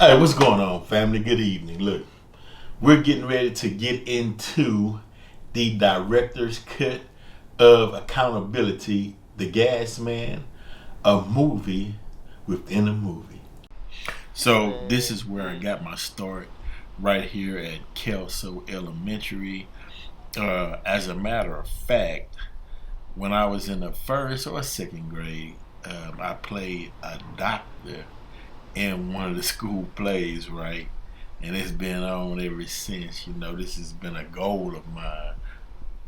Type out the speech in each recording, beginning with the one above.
Hey, what's going on, family? Good evening. Look, we're getting ready to get into the director's cut of Accountability, The Gas Man, a movie within a movie. So, this is where I got my start right here at Kelso Elementary. As a matter of fact, when I was in the first or second grade, I played a doctor in one of the school plays, right? And it's been on ever since. You know, this has been a goal of mine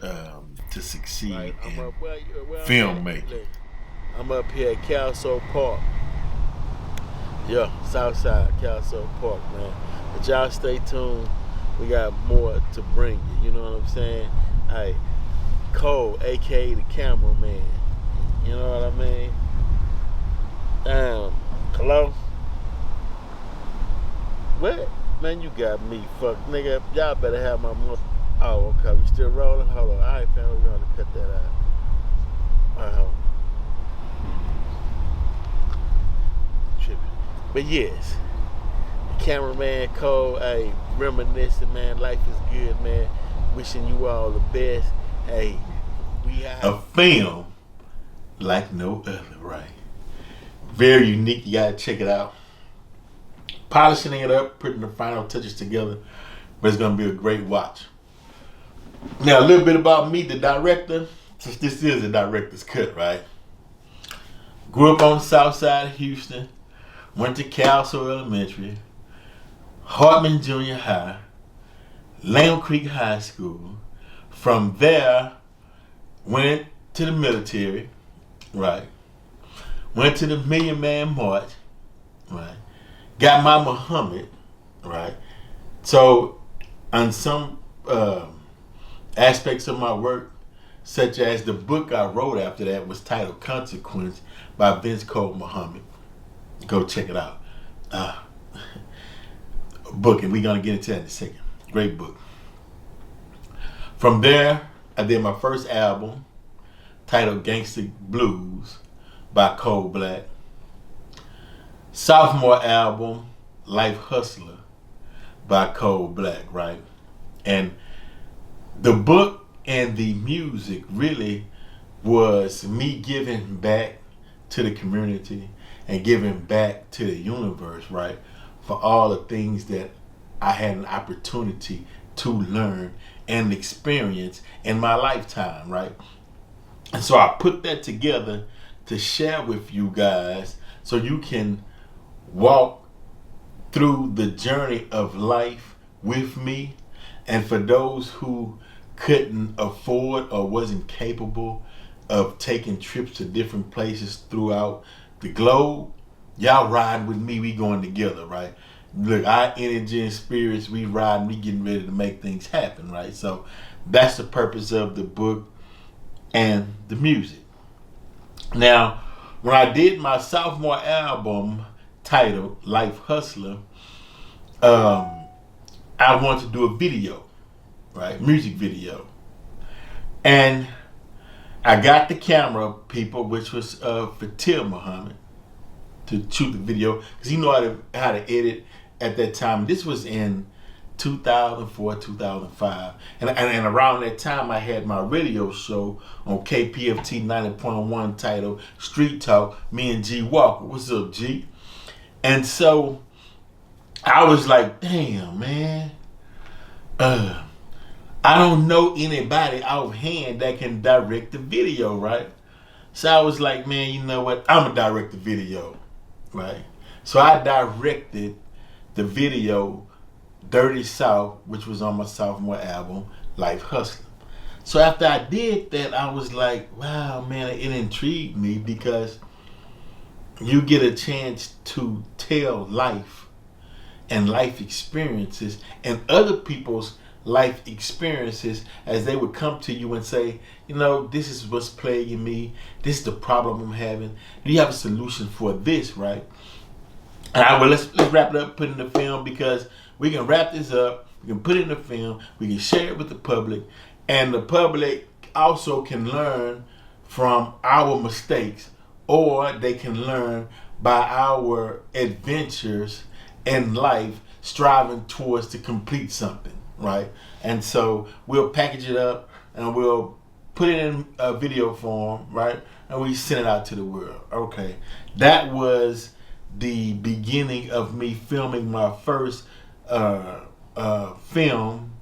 to succeed Right, I'm in up. Where I'm at? filmmaking. Look, I'm up here at Kelso Park. Yeah, Southside Kelso Park, man. But y'all stay tuned. We got more to bring you. You know what I'm saying? Hey, Cole, aka the cameraman. You know what I mean? Hello? What? Man, you got me fucked, nigga. Y'all better have my money. Oh, okay. We still rolling? Hold on. All right, fam. We're going to cut that out. All right, hold on. Tripping. But yes, the cameraman Cole, hey, reminiscing, man. Life is good, man. Wishing you all the best. Hey, we A out. film like no other, right? Very unique. You gotta check it out. Polishing it up, putting the final touches together, but it's gonna be a great watch. Now, a little bit about me, the director, since this is a director's cut, right? Grew up on the south side of Houston, went to Kelso Elementary, Hartman Junior High, Lamb Creek High School. From there, went to the military, right? Went to the Million Man March, right? Got my Muhammad, right? So, on some aspects of my work, such as the book I wrote after that was titled Consequence by Vince Cole Muhammad. Go check it out. Uh, book, and we're going to get into that in a second. Great book. From there, I did my first album titled Gangsta Blues by Cole Black. Sophomore album, Life Hustler by Cole Black, right? And the book and the music really was me giving back to the community and giving back to the universe, right? For all the things that I had an opportunity to learn and experience in my lifetime, right? And so I put that together to share with you guys so you can walk through the journey of life with me. And for those who couldn't afford or wasn't capable of taking trips to different places throughout the globe, y'all riding with me. We going together, right? Look, our energy and spirits, we riding, we getting ready to make things happen, right? So that's the purpose of the book and the music. Now, when I did my sophomore album titled Life Hustler, I wanted to do a video, right? Music video. And I got the camera people, which was Fatil Muhammad, to shoot the video because he knew how to edit at that time. This was in 2004, 2005. And around that time, I had my radio show on KPFT 90.1 titled Street Talk, me and G Walker. What's up, G? And so I was like, damn, man. I don't know anybody offhand that can direct the video, right? So I was like, man, you know what? I'm going to direct the video, right? So I directed the video Dirty South, which was on my sophomore album, Life Hustler. So after I did that, I was like, wow, man, it intrigued me because you get a chance to tell life and life experiences and other people's life experiences as they would come to you and say, you know, this is what's plaguing me. This is the problem I'm having. Do you have a solution for this, right? All right, well, let's wrap it up, put it in the film because we can wrap this up. We can put it in the film. We can share it with the public. And the public also can learn from our mistakes or they can learn by our adventures in life striving towards to complete something, right? And so we'll package it up and we'll put it in a video form, right? And we send it out to the world. Okay, that was the beginning of me filming my first film,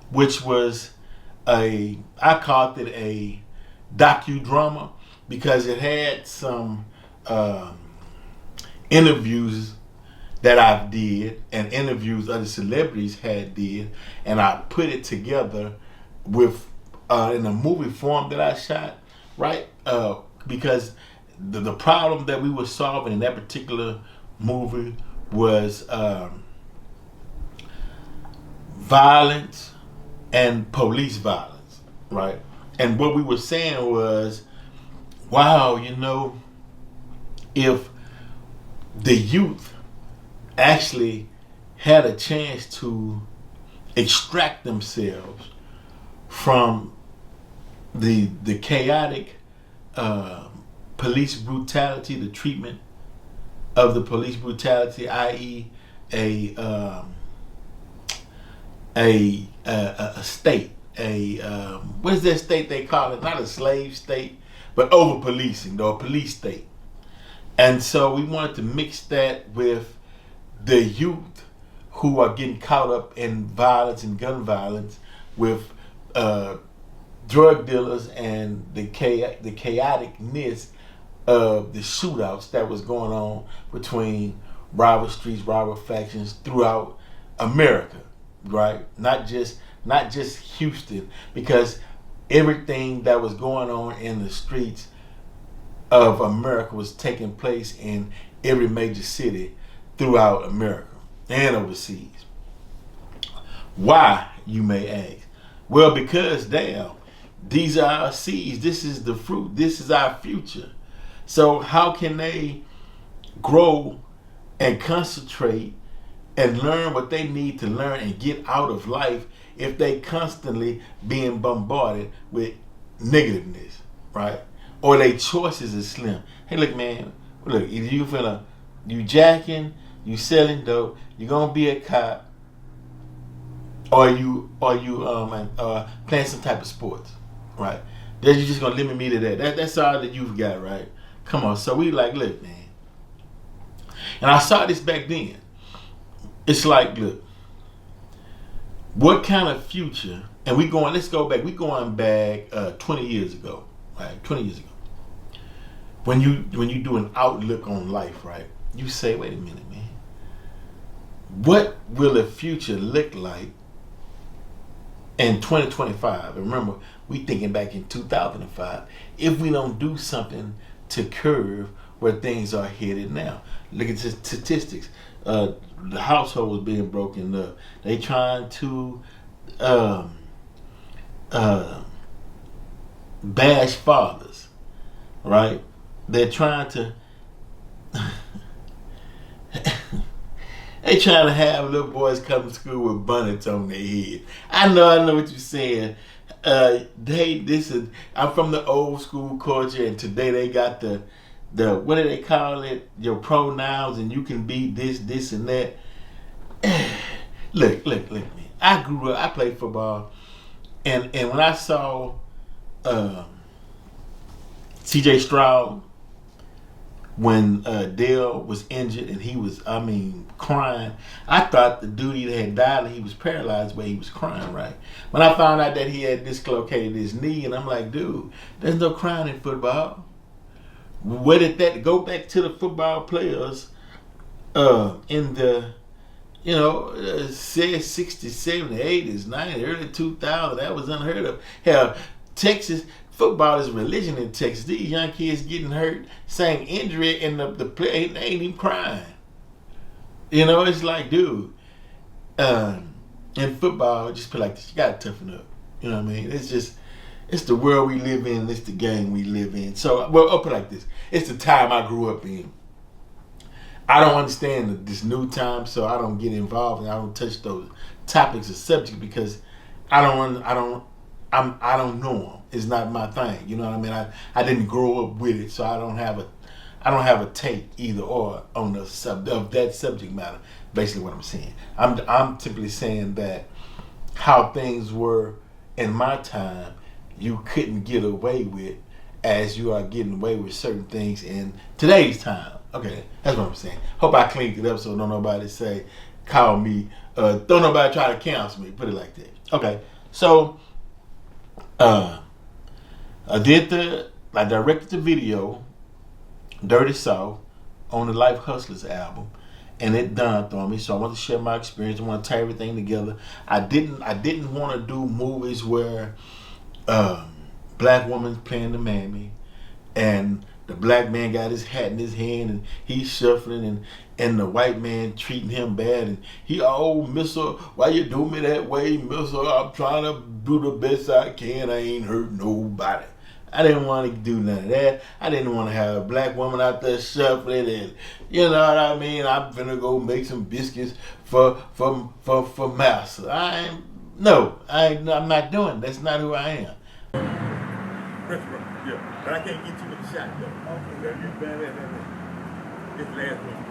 which was I called it a docudrama because it had some interviews that I did and interviews other celebrities had did, and I put it together with in a movie form that I shot, right? Because the problem that we were solving in that particular movie was violence and police violence, right? And what we were saying was, wow, you know, if the youth actually had a chance to extract themselves from the chaotic police brutality, the treatment of the police brutality, i.e., a state, what is that state they call it? Not a slave state, but over policing, or a police state. And so we wanted to mix that with the youth who are getting caught up in violence and gun violence, with drug dealers and the chaoticness of the shootouts that was going on between rival streets, rival factions throughout America, right? Not just Houston, because everything that was going on in the streets of America was taking place in every major city throughout America and overseas. Why, you may ask? Well, because damn, these are our seeds, this is the fruit, this is our future. So how can they grow and concentrate and learn what they need to learn and get out of life if they constantly being bombarded with negativeness, right? Or their choices is slim. Hey, look, man, look, if you jacking, you selling dope, you gonna be a cop, or you playing some type of sports, right? Then you just gonna limit me to that. That's all that you've got, right? Come on. So we like, look, man. And I saw this back then. It's like, look, what kind of future? And let's go back. We going back 20 years ago, right? 20 years ago. When you do an outlook on life, right? You say, wait a minute, man. What will the future look like in 2025? And remember, we thinking back in 2005. If we don't do something to curve where things are headed now. Look at the statistics. The household was being broken up. They trying to bash fathers, right? They're trying to they trying to have little boys come to school with bonnets on their head. I know what you're saying. I'm from the old school culture, and today they got the what do they call it? Your pronouns, and you can be this, and that. Look, man. I grew up. I played football, and when I saw C.J. Stroud, when Dale was injured and he was, crying, I thought the dude either had died or he was paralyzed, but he was crying, right? When I found out that he had dislocated his knee, and I'm like, dude, there's no crying in football. Where did that go? Back to the football players in the 60s, 70s, 80s, 90s, early 2000s. That was unheard of. Hell, Texas football is religion in Texas. These young kids getting hurt, same injury, and the player ain't even crying. It's like, dude, in football, just feel like this. You gotta toughen up. You know what I mean? It's the world we live in. It's the game we live in. So, well, I'll put it like this. It's the time I grew up in. I don't understand this new time, so I don't get involved and I don't touch those topics or subjects because I don't know them. It's not my thing. You know what I mean? I didn't grow up with it, so I don't have I don't have a take either or on the of that subject matter. Basically, what I'm saying, I'm simply saying that how things were in my time, you couldn't get away with as you are getting away with certain things in today's time. Okay, that's what I'm saying. Hope I cleaned it up so don't nobody say, call me, don't nobody try to cancel me. Put it like that. Okay, so I directed the video, Dirty South, on the Life Hustlers album, and it dawned on me. So I want to share my experience. I want to tie everything together. I didn't want to do movies where black woman's playing the mammy, and the black man got his hat in his hand and he's shuffling, and the white man treating him bad, and he, oh, mister, why you do me that way, mister? I'm trying to do the best I can. I ain't hurt nobody. I didn't want to do none of that. I didn't want to have a black woman out there shuffling, and you know what I mean. I'm finna go make some biscuits for master. I'm not doing. That's not who I am. Yeah, but I can't get too many shots though. Okay, this last one.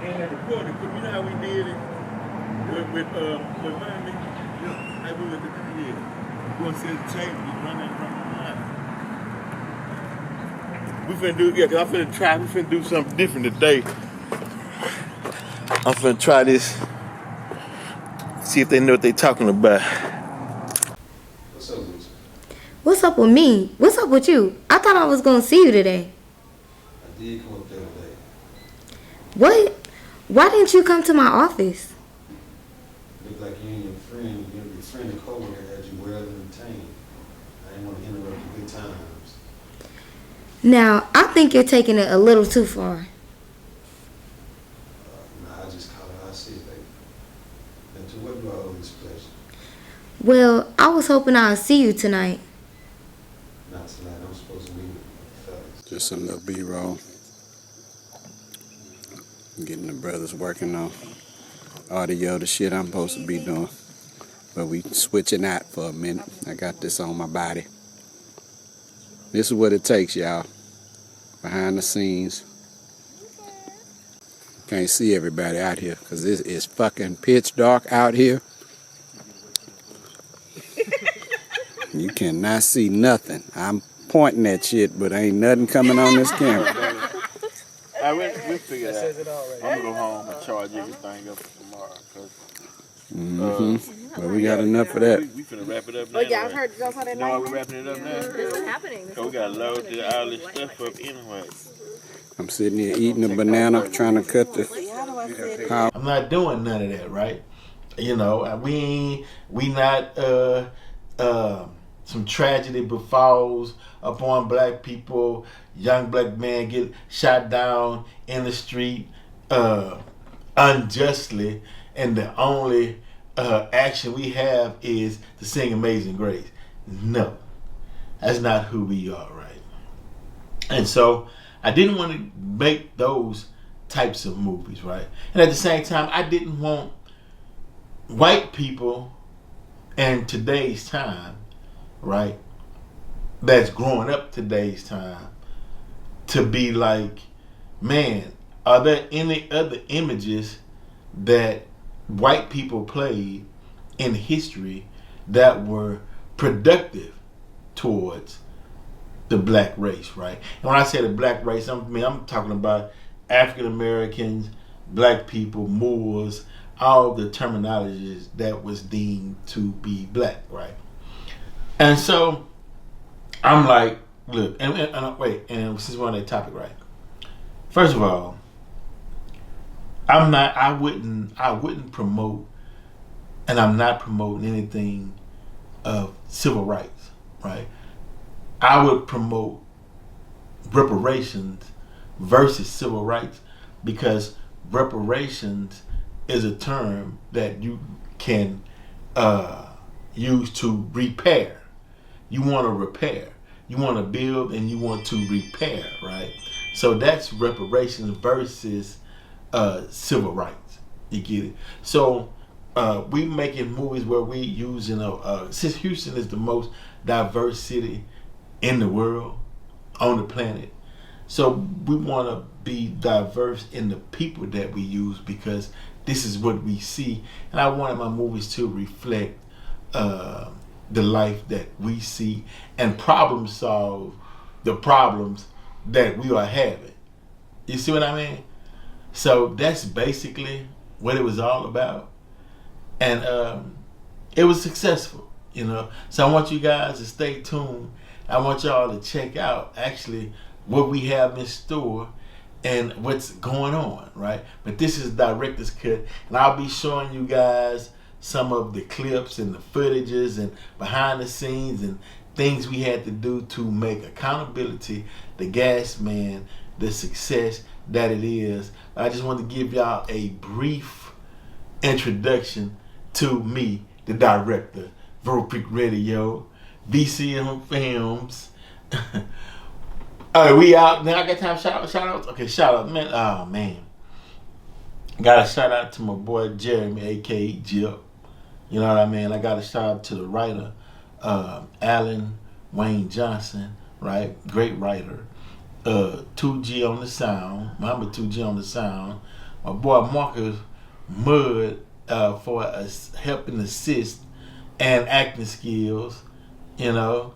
And recording, because you know how we did it with Miami. Yeah, I will at the time. You want to see the change? We run that line. We finna do, yeah, because I'm finna try. We finna do something different today. I'm finna try this. See if they know what they talking about. What's up with you? What's up with me? What's up with you? I thought I was gonna see you today. I did come up there today. What? Why didn't you come to my office? Looked like you and your friend Nicole had you well entertained. I didn't want to interrupt the good times. Now, I think you're taking it a little too far. Nah, I just call it how I see it, baby. And to what do I owe this pleasure? Well, I was hoping I'll see you tonight. Not tonight. I'm supposed to meet with the fellas. Just a little B-roll. Getting the brothers working on audio, the shit I'm supposed to be doing. But we switching out for a minute. I got this on my body. This is what it takes, y'all. Behind the scenes. Can't see everybody out here because this is fucking pitch dark out here. You cannot see nothing. I'm pointing at shit, but ain't nothing coming on this camera. We figured out. I'm gonna go home and charge everything up for tomorrow. But we got enough of that. We finna wrap it up now. Oh yeah, I've heard y'all how that No, we wrapping it up now. This is happening. Cause we gotta load all this stuff up anyway. I'm sitting here eating a banana, trying to cut the. I'm not doing none of that, right? You know, we not some tragedy befalls upon black people. Young black man get shot down in the street unjustly, and the only action we have is to sing Amazing Grace. No, that's not who we are, right? And so I didn't want to make those types of movies, right? And at the same time, I didn't want white people in today's time, right, that's growing up today's time, to be like, man, are there any other images that white people played in history that were productive towards the black race, right? And when I say the black race, I'm talking about African Americans, black people, Moors, all the terminologies that was deemed to be black, right? And so I'm like, look, and since we're on that topic, right? First of all, I wouldn't promote, and I'm not promoting anything of civil rights, right? I would promote reparations versus civil rights, because reparations is a term that you can used to repair. You want to repair. You want to build and you want to repair, right? So that's reparations versus civil rights. You get it? So we making movies where we using since Houston is the most diverse city in the world, on the planet. So we want to be diverse in the people that we use because this is what we see. And I wanted my movies to reflect the life that we see and problem solve the problems that we are having. You see what I mean? So that's basically what it was all about. And it was successful, you know. So I want you guys to stay tuned. I want y'all to check out actually what we have in store and what's going on, right? But this is director's cut, and I'll be showing you guys some of the clips and the footages and behind the scenes and things we had to do to make Accountability the Gas Man the success that it is. I just want to give y'all a brief introduction to me, the director, Vero Creek Radio, VCM Films. All right, we out. Now I got time shout outs? Okay, shout out, man. Oh, man. Got a shout out to my boy Jeremy, a.k.a. Jip. You know what I mean? I got a shout out to the writer, Alan Wayne Johnson, right? Great writer. 2G on the sound. Mama 2G on the sound. My boy Marcus Mudd for help and assist and acting skills. You know.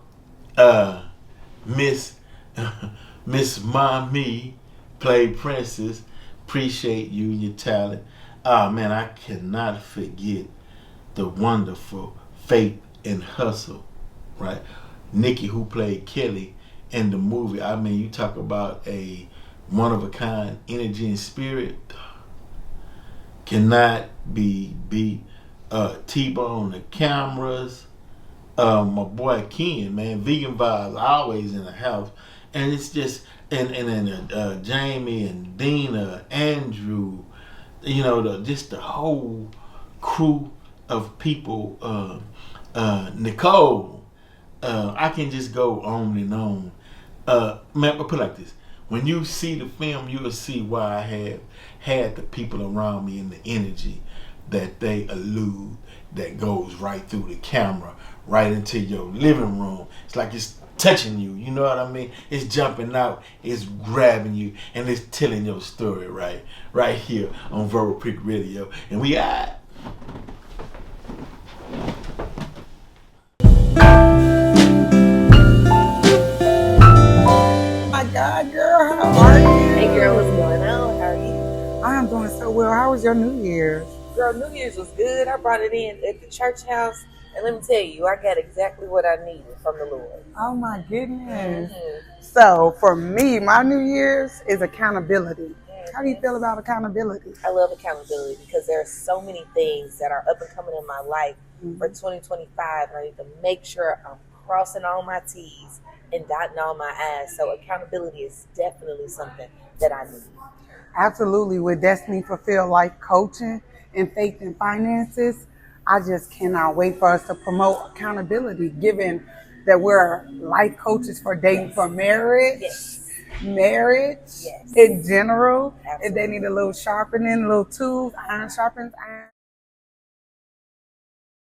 Miss Mommy played Princess. Appreciate you and your talent. Oh man, I cannot forget the wonderful Faith and Hustle, right? Nikki, who played Kelly in the movie. I mean, you talk about a one-of-a-kind energy and spirit. Cannot be beat. T-Bone on the cameras. My boy Ken, man, Vegan Vibes, always in the house. And it's just, and Jamie and Dina, Andrew, you know, just the whole crew of people, Nicole, I can just go on and on. Man, put it like this. When you see the film, you will see why I have had the people around me and the energy that they elude that goes right through the camera, right into your living room. It's like it's touching you, you know what I mean? It's jumping out, it's grabbing you, and it's telling your story right here on Vero Creek Radio. And we out. My God, girl, how are you? Hey girl, what's going on? How are you? I am doing so well. How was your New Year's? Girl, New Year's was good. I brought it in at the church house. And let me tell you, I got exactly what I needed from the Lord. Oh my goodness. Mm-hmm. So for me, my New Year's is accountability. Mm-hmm. How do you feel about accountability? I love accountability because there are so many things that are up and coming in my life for 2025. And I need to make sure I'm crossing all my T's and dotting all my I's. So accountability is definitely something that I need. Absolutely. With Destiny Fulfilled Life Coaching and Faith and Finances, I just cannot wait for us to promote accountability, given that we're life coaches for dating, for marriage, in general. Absolutely. If they need a little sharpening, a little tools, iron sharpens iron.